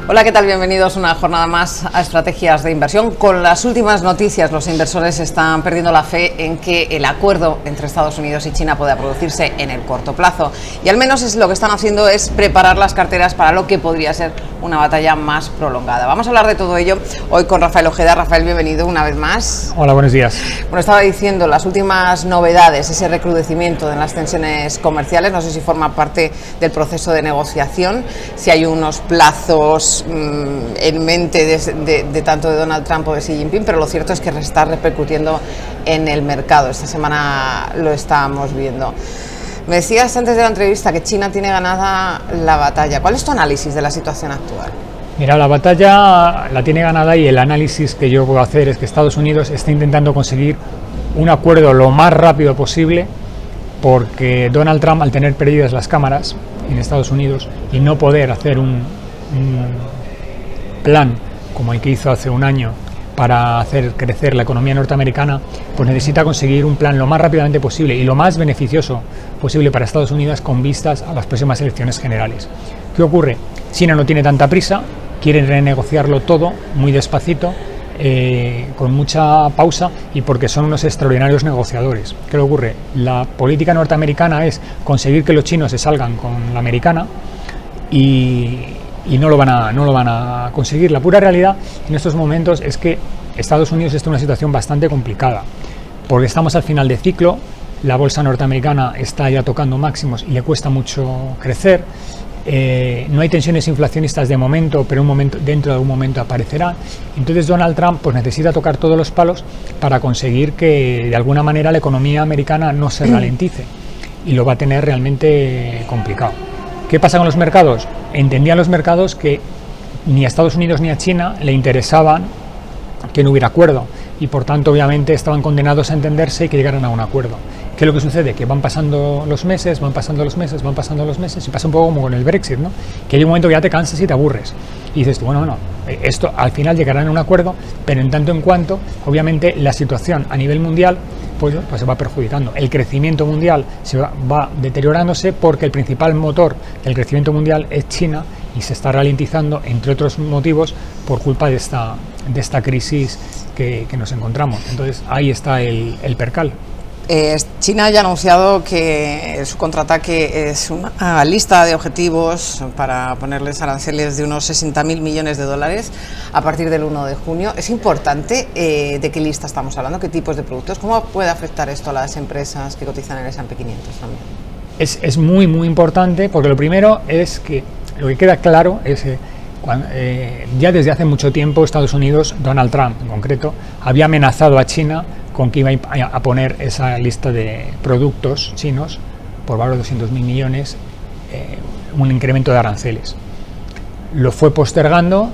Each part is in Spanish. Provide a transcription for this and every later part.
Hola, ¿qué tal? Bienvenidos una jornada más a Estrategias de Inversión. Con las últimas noticias, los inversores están perdiendo la fe en que el acuerdo entre Estados Unidos y China pueda producirse en el corto plazo. Y al menos lo que están haciendo es preparar las carteras para lo que podría ser una batalla más prolongada. Vamos a hablar de todo ello hoy con Rafael Ojeda. Rafael, bienvenido una vez más. Hola, buenos días. Bueno, estaba diciendo las últimas novedades, ese recrudecimiento en las tensiones comerciales. No sé si forma parte del proceso de negociación, si hay unos plazos en mente de tanto de Donald Trump o de Xi Jinping, pero lo cierto es que está repercutiendo en el mercado. Esta semana lo estamos viendo. Me decías antes de la entrevista que China tiene ganada la batalla. ¿Cuál es tu análisis de la situación actual? Mira, la batalla la tiene ganada y el análisis que yo puedo hacer es que Estados Unidos está intentando conseguir un acuerdo lo más rápido posible, porque Donald Trump, al tener perdidas las cámaras en Estados Unidos y no poder hacer un plan como el que hizo hace un año para hacer crecer la economía norteamericana, pues necesita conseguir un plan lo más rápidamente posible y lo más beneficioso posible para Estados Unidos con vistas a las próximas elecciones generales. ¿Qué ocurre? China no tiene tanta prisa, quiere renegociarlo todo muy despacito, con mucha pausa, y porque son unos extraordinarios negociadores. ¿Qué le ocurre? La política norteamericana es conseguir que los chinos se salgan con la americana y no lo van a conseguir. La pura realidad en estos momentos es que Estados Unidos está en una situación bastante complicada, porque estamos al final de ciclo, la bolsa norteamericana está ya tocando máximos y le cuesta mucho crecer. No hay tensiones inflacionistas de momento, pero dentro de un momento aparecerán. Entonces Donald Trump pues necesita tocar todos los palos para conseguir que de alguna manera la economía americana no se ralentice, y lo va a tener realmente complicado. ¿Qué pasa con los mercados? Entendían los mercados que ni a Estados Unidos ni a China le interesaban que no hubiera acuerdo, y por tanto obviamente estaban condenados a entenderse y que llegaran a un acuerdo. ¿Qué es lo que sucede? Que van pasando los meses, y pasa un poco como con el Brexit, ¿no? Que hay un momento que ya te cansas y te aburres. Y dices tú, bueno, esto al final llegarán a un acuerdo, pero en tanto en cuanto, obviamente, la situación a nivel mundial pues se va perjudicando. El crecimiento mundial va deteriorándose, porque el principal motor del crecimiento mundial es China, y se está ralentizando, entre otros motivos, por culpa de esta crisis que nos encontramos. Entonces ahí está el percal. China ya ha anunciado que su contraataque es una lista de objetivos para ponerles aranceles de unos 60.000 millones de dólares a partir del 1 de junio. Es importante de qué lista estamos hablando, qué tipos de productos, cómo puede afectar esto a las empresas que cotizan en el S&P 500 también. Es muy, muy importante, porque lo primero es que lo que queda claro es que ya desde hace mucho tiempo Estados Unidos, Donald Trump en concreto, había amenazado a China con que iba a poner esa lista de productos chinos por valor de 200.000 millones, un incremento de aranceles. Lo fue postergando,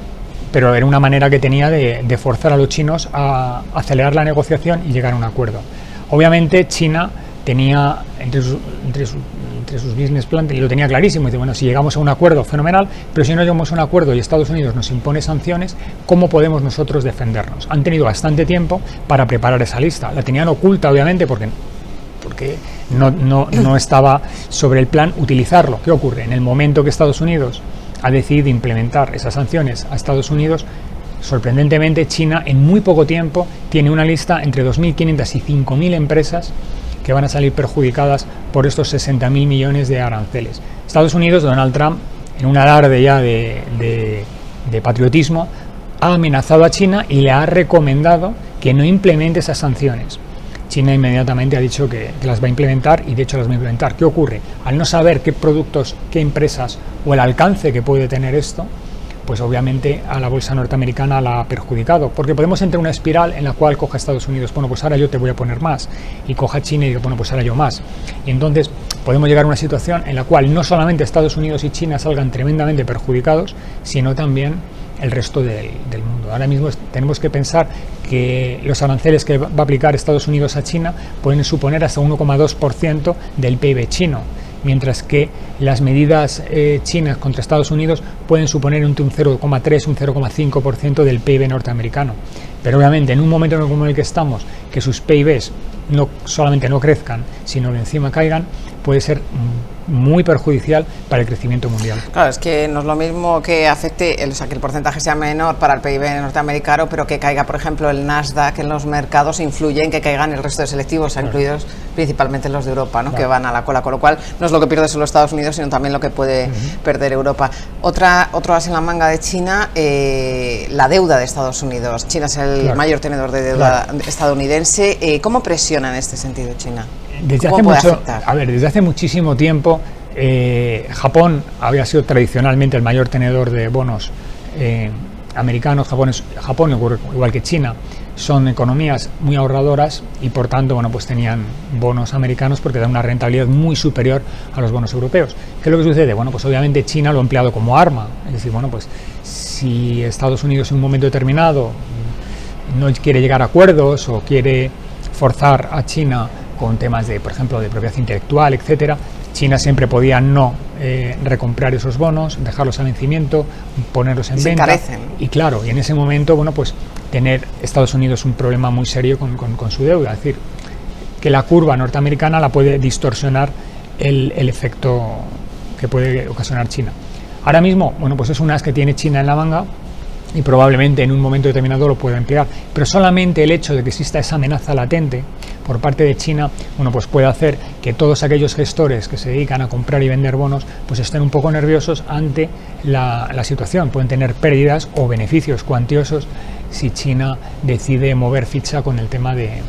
pero era una manera que tenía de forzar a los chinos a acelerar la negociación y llegar a un acuerdo. Obviamente China tenía entre sus business plan, y lo tenía clarísimo, dice, bueno, si llegamos a un acuerdo, fenomenal, pero si no llegamos a un acuerdo y Estados Unidos nos impone sanciones, ¿cómo podemos nosotros defendernos? Han tenido bastante tiempo para preparar esa lista. La tenían oculta, obviamente, porque no estaba sobre el plan utilizarlo. ¿Qué ocurre? En el momento que Estados Unidos ha decidido implementar esas sanciones a Estados Unidos, sorprendentemente China en muy poco tiempo tiene una lista entre 2.500 y 5.000 empresas que van a salir perjudicadas por estos 60.000 millones de aranceles. Estados Unidos, Donald Trump, en un alarde ya de patriotismo, ha amenazado a China y le ha recomendado que no implemente esas sanciones. China inmediatamente ha dicho que las va a implementar, y de hecho las va a implementar. ¿Qué ocurre? Al no saber qué productos, qué empresas o el alcance que puede tener esto, pues obviamente a la bolsa norteamericana la ha perjudicado, porque podemos entrar en una espiral en la cual coja Estados Unidos, bueno, pues ahora yo te voy a poner más, y coja China y diga, bueno, pues ahora yo más, y entonces podemos llegar a una situación en la cual no solamente Estados Unidos y China salgan tremendamente perjudicados, sino también el resto del mundo. Ahora mismo tenemos que pensar que los aranceles que va a aplicar Estados Unidos a China pueden suponer hasta 1,2% del PIB chino, mientras que las medidas chinas contra Estados Unidos pueden suponer entre un 0,3, un 0,5% del PIB norteamericano. Pero obviamente en un momento como el que estamos, que sus PIBs no solamente no crezcan, sino que encima caigan, puede ser muy perjudicial para el crecimiento mundial. Claro, es que no es lo mismo que afecte, o sea, que el porcentaje sea menor para el PIB norteamericano, pero que caiga, por ejemplo, el Nasdaq en los mercados influye en que caigan el resto de selectivos, claro, incluidos principalmente los de Europa, ¿no? Claro, que van a la cola, con lo cual no es lo que pierde solo Estados Unidos, sino también lo que puede perder Europa. Otro as en la manga de China, la deuda de Estados Unidos. China es el mayor tenedor de deuda estadounidense. ¿Cómo presiona en este sentido China? Desde hace muchísimo tiempo Japón había sido tradicionalmente el mayor tenedor de bonos americanos. Japón, igual que China, son economías muy ahorradoras y por tanto, bueno, pues tenían bonos americanos porque dan una rentabilidad muy superior a los bonos europeos. ¿Qué es lo que sucede? Bueno, pues obviamente China lo ha empleado como arma. Es decir, bueno, pues si Estados Unidos en un momento determinado no quiere llegar a acuerdos o quiere forzar a China con temas de, por ejemplo, de propiedad intelectual, etcétera, China siempre podía no recomprar esos bonos, dejarlos a vencimiento, ponerlos en venta. Se encarecen. Y claro, y en ese momento, bueno, pues tener Estados Unidos un problema muy serio con su deuda. Es decir, que la curva norteamericana la puede distorsionar el efecto que puede ocasionar China. Ahora mismo, bueno, pues es un as que tiene China en la manga y probablemente en un momento determinado lo pueda emplear, pero solamente el hecho de que exista esa amenaza latente por parte de China, bueno, pues puede hacer que todos aquellos gestores que se dedican a comprar y vender bonos pues estén un poco nerviosos ante la situación. Pueden tener pérdidas o beneficios cuantiosos si China decide mover ficha con el tema de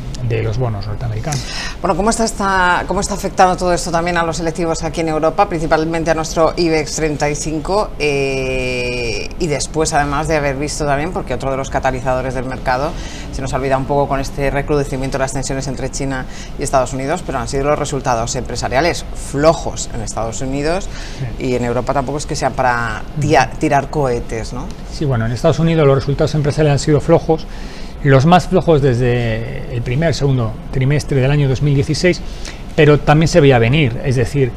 los bonos norteamericanos. Bueno, ¿cómo está afectando todo esto también a los selectivos aquí en Europa, principalmente a nuestro IBEX 35 y después, además de haber visto también, porque otro de los catalizadores del mercado, se nos olvida un poco con este recrudecimiento de las tensiones entre China y Estados Unidos, pero han sido los resultados empresariales flojos en Estados Unidos y en Europa tampoco es que sean para tirar cohetes, ¿no? Sí, bueno, en Estados Unidos los resultados empresariales han sido flojos, los más flojos desde el segundo trimestre del año 2016, pero también se veía venir, es decir,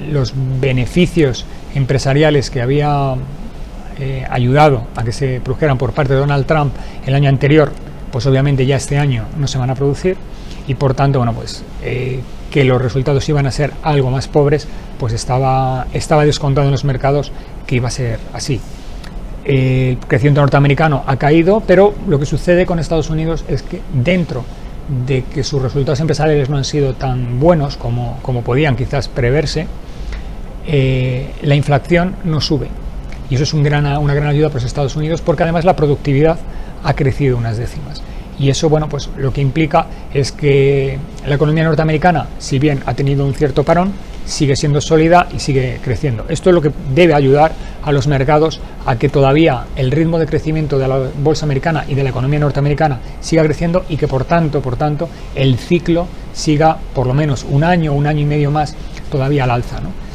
los beneficios empresariales que había ayudado a que se produjeran por parte de Donald Trump el año anterior, pues obviamente ya este año no se van a producir y por tanto, bueno, pues que los resultados iban a ser algo más pobres, pues estaba descontado en los mercados que iba a ser así. El crecimiento norteamericano ha caído, pero lo que sucede con Estados Unidos es que dentro de que sus resultados empresariales no han sido tan buenos como podían quizás preverse, la inflación no sube. Y eso es una gran ayuda para los Estados Unidos porque además la productividad ha crecido unas décimas. Y eso, bueno, pues lo que implica es que la economía norteamericana, si bien ha tenido un cierto parón, sigue siendo sólida y sigue creciendo. Esto es lo que debe ayudar a los mercados a que todavía el ritmo de crecimiento de la bolsa americana y de la economía norteamericana siga creciendo y que por tanto el ciclo siga por lo menos un año y medio más todavía al alza, ¿no?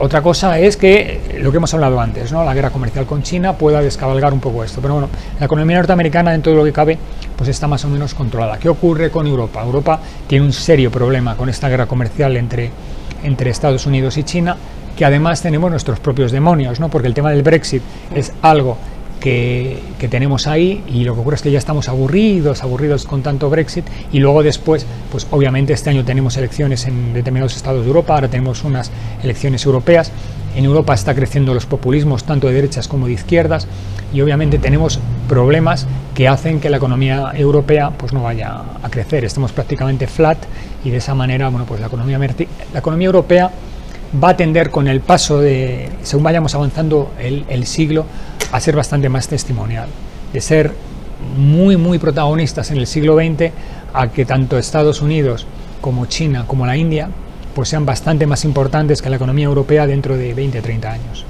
Otra cosa es que lo que hemos hablado antes, ¿no? La guerra comercial con China pueda descabalgar un poco esto, pero bueno, la economía norteamericana dentro de lo que cabe pues está más o menos controlada. ¿Qué ocurre con Europa? Europa tiene un serio problema con esta guerra comercial entre Estados Unidos y China, que además tenemos nuestros propios demonios, ¿no? Porque el tema del Brexit es algo que tenemos ahí y lo que ocurre es que ya estamos aburridos con tanto Brexit y luego después, pues obviamente este año tenemos elecciones en determinados estados de Europa, ahora tenemos unas elecciones europeas. En Europa está creciendo los populismos tanto de derechas como de izquierdas y obviamente tenemos problemas que hacen que la economía europea pues no vaya a crecer, estamos prácticamente flat y de esa manera, bueno, pues la economía europea va a tender con el paso según vayamos avanzando el siglo, a ser bastante más testimonial, de ser muy protagonistas en el siglo XX a que tanto Estados Unidos como China como la India pues sean bastante más importantes que la economía europea dentro de 20-30 años.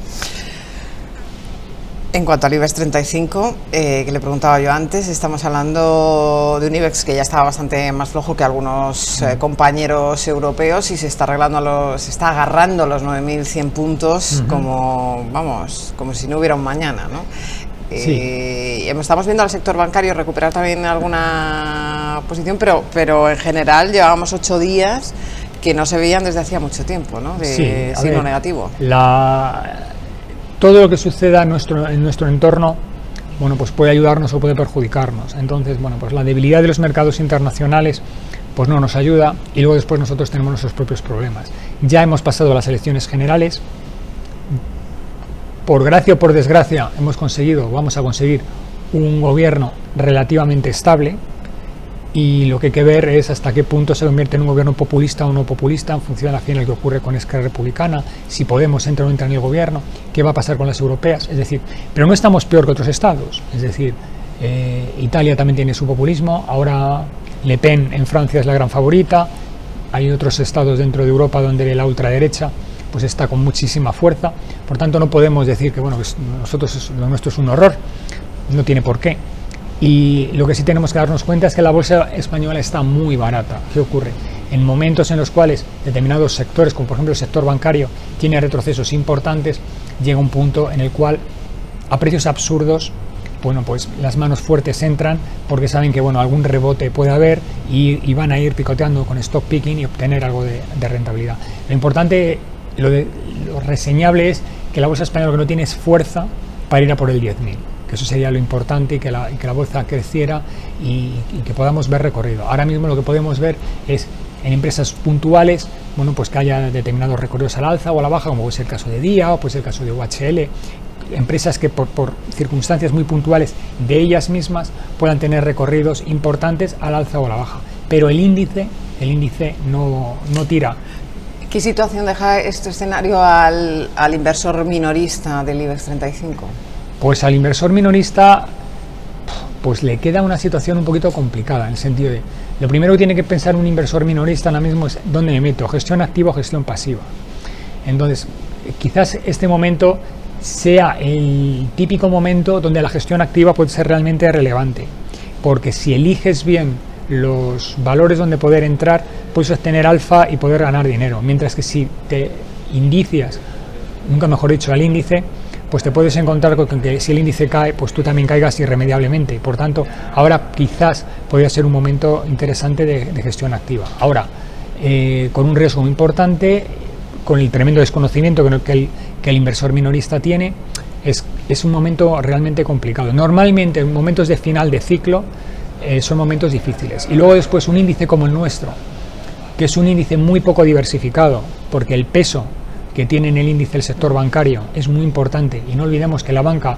En cuanto al IBEX 35, que le preguntaba yo antes, estamos hablando de un IBEX que ya estaba bastante más flojo que algunos compañeros europeos y se está agarrando a los 9.100 puntos como si no hubiera un mañana, ¿no? Sí. Estamos viendo al sector bancario recuperar también alguna posición, pero en general llevábamos 8 días que no se veían desde hacía mucho tiempo, ¿no? De signo negativo. Todo lo que suceda en nuestro entorno, bueno, pues puede ayudarnos o puede perjudicarnos. Entonces, bueno, pues la debilidad de los mercados internacionales pues no nos ayuda, y luego después nosotros tenemos nuestros propios problemas. Ya hemos pasado a las elecciones generales, por gracia o por desgracia vamos a conseguir un gobierno relativamente estable, y lo que hay que ver es hasta qué punto se convierte en un gobierno populista o no populista, en función al final de lo que ocurre con Esquerra Republicana, si Podemos entra o no entra en el gobierno, qué va a pasar con las europeas, es decir, pero no estamos peor que otros estados, es decir, Italia también tiene su populismo, ahora Le Pen en Francia es la gran favorita, hay otros estados dentro de Europa donde la ultraderecha pues está con muchísima fuerza, por tanto no podemos decir que bueno, lo nuestro es un horror, no tiene por qué. Y lo que sí tenemos que darnos cuenta es que la bolsa española está muy barata. ¿Qué ocurre? En momentos en los cuales determinados sectores, como por ejemplo el sector bancario, tiene retrocesos importantes, llega un punto en el cual a precios absurdos, bueno, pues las manos fuertes entran porque saben que bueno, algún rebote puede haber y van a ir picoteando con stock picking y obtener algo de rentabilidad. Lo importante, lo reseñable es que la bolsa española lo que no tiene es fuerza para ir a por el 10.000. Que eso sería lo importante, y que la bolsa creciera y que podamos ver recorrido. Ahora mismo lo que podemos ver es en empresas puntuales, bueno, pues que haya determinados recorridos al alza o a la baja, como puede ser el caso de Día o puede ser el caso de UHL, empresas que por circunstancias muy puntuales de ellas mismas puedan tener recorridos importantes al alza o a la baja. Pero el índice no tira. ¿Qué situación deja este escenario al inversor minorista del IBEX 35? Pues al inversor minorista pues le queda una situación un poquito complicada, en el sentido de, lo primero que tiene que pensar un inversor minorista ahora mismo es dónde me meto, gestión activa o gestión pasiva. Entonces, quizás este momento sea el típico momento donde la gestión activa puede ser realmente relevante, porque si eliges bien los valores donde poder entrar, puedes obtener alfa y poder ganar dinero, mientras que si te indicias, nunca mejor dicho, al índice, pues te puedes encontrar con que si el índice cae, pues tú también caigas irremediablemente. Y por tanto, ahora quizás podría ser un momento interesante de gestión activa. Ahora, con un riesgo muy importante, con el tremendo desconocimiento que el inversor minorista tiene, es un momento realmente complicado. Normalmente, en momentos de final de ciclo, son momentos difíciles. Y luego después un índice como el nuestro, que es un índice muy poco diversificado, porque el peso que tiene en el índice el sector bancario es muy importante, y no olvidemos que la banca,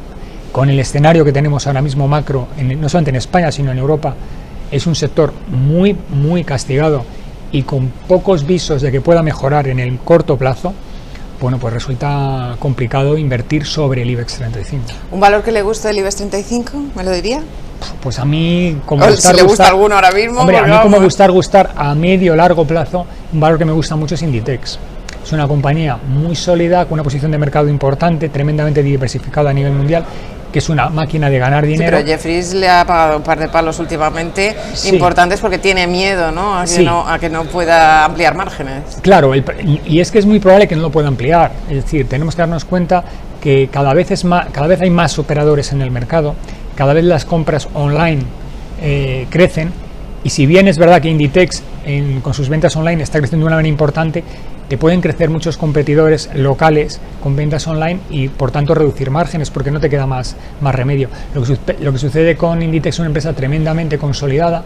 con el escenario que tenemos ahora mismo macro, no solamente en España sino en Europa, es un sector muy castigado y con pocos visos de que pueda mejorar en el corto plazo. Bueno, pues resulta complicado invertir sobre el IBEX 35. ¿Un valor que le gusta del IBEX 35? ¿Me lo diría? Pues a mí, como si le gusta alguno ahora mismo. Hombre, a mí como gustar a medio largo plazo, un valor que me gusta mucho es Inditex. Es una compañía muy sólida, con una posición de mercado importante, tremendamente diversificada a nivel mundial, que es una máquina de ganar dinero. Sí, pero Jefferies le ha pagado un par de palos últimamente, sí, importantes, porque tiene miedo, ¿no? A que no pueda ampliar márgenes. Claro, y es que es muy probable que no lo pueda ampliar. Es decir, tenemos que darnos cuenta que cada vez hay más operadores en el mercado, cada vez las compras online crecen, y si bien es verdad que Inditex con sus ventas online está creciendo de una manera importante, te pueden crecer muchos competidores locales con ventas online y por tanto reducir márgenes, porque no te queda más remedio. Lo que sucede con Inditex es una empresa tremendamente consolidada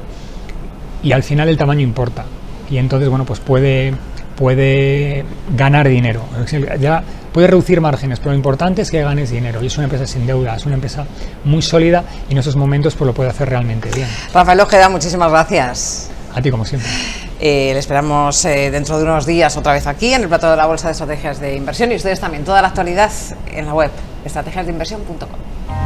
y al final el tamaño importa, y entonces bueno, pues puede ganar dinero. Ya puede reducir márgenes, pero lo importante es que ganes dinero, y es una empresa sin deuda, es una empresa muy sólida, y en esos momentos pues lo puede hacer realmente bien. Rafael Ojeda, muchísimas gracias. A ti, como siempre. Le esperamos dentro de unos días otra vez aquí en el plató de la Bolsa de Estrategias de Inversión, y ustedes también, toda la actualidad en la web estrategiasdeinversión.com.